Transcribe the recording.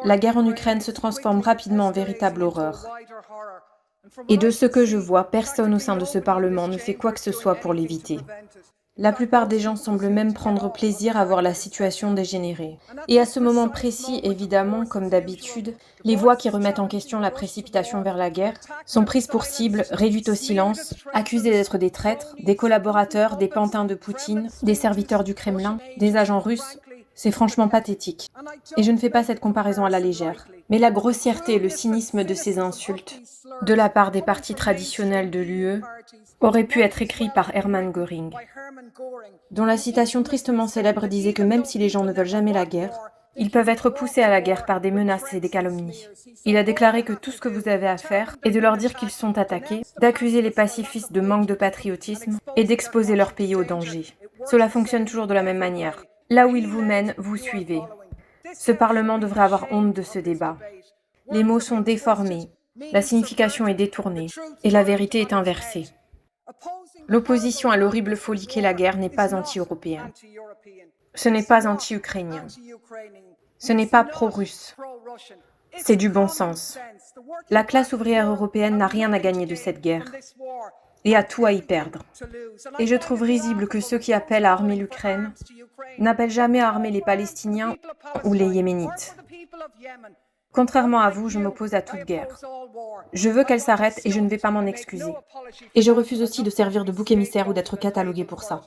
La guerre en Ukraine se transforme rapidement en véritable horreur. Et de ce que je vois, personne au sein de ce Parlement ne fait quoi que ce soit pour l'éviter. La plupart des gens semblent même prendre plaisir à voir la situation dégénérer. Et à ce moment précis, évidemment, comme d'habitude, les voix qui remettent en question la précipitation vers la guerre sont prises pour cible, réduites au silence, accusées d'être des traîtres, des collaborateurs, des pantins de Poutine, des serviteurs du Kremlin, des agents russes. C'est franchement pathétique. Et je ne fais pas cette comparaison à la légère. Mais la grossièreté et le cynisme de ces insultes, de la part des partis traditionnels de l'UE, auraient pu être écrits par Hermann Göring, dont la citation tristement célèbre disait que même si les gens ne veulent jamais la guerre, ils peuvent être poussés à la guerre par des menaces et des calomnies. Il a déclaré que tout ce que vous avez à faire est de leur dire qu'ils sont attaqués, d'accuser les pacifistes de manque de patriotisme et d'exposer leur pays au danger. Cela fonctionne toujours de la même manière. Là où il vous mène, vous suivez. Ce Parlement devrait avoir honte de ce débat. Les mots sont déformés, la signification est détournée, et la vérité est inversée. L'opposition à l'horrible folie qu'est la guerre n'est pas anti-européenne. Ce n'est pas anti-ukrainien. Ce n'est pas pro-russe. C'est du bon sens. La classe ouvrière européenne n'a rien à gagner de cette guerre et a tout à y perdre. Et je trouve risible que ceux qui appellent à armer l'Ukraine n'appellent jamais à armer les Palestiniens ou les Yéménites. Contrairement à vous, je m'oppose à toute guerre. Je veux qu'elle s'arrête et je ne vais pas m'en excuser. Et je refuse aussi de servir de bouc émissaire ou d'être catalogué pour ça.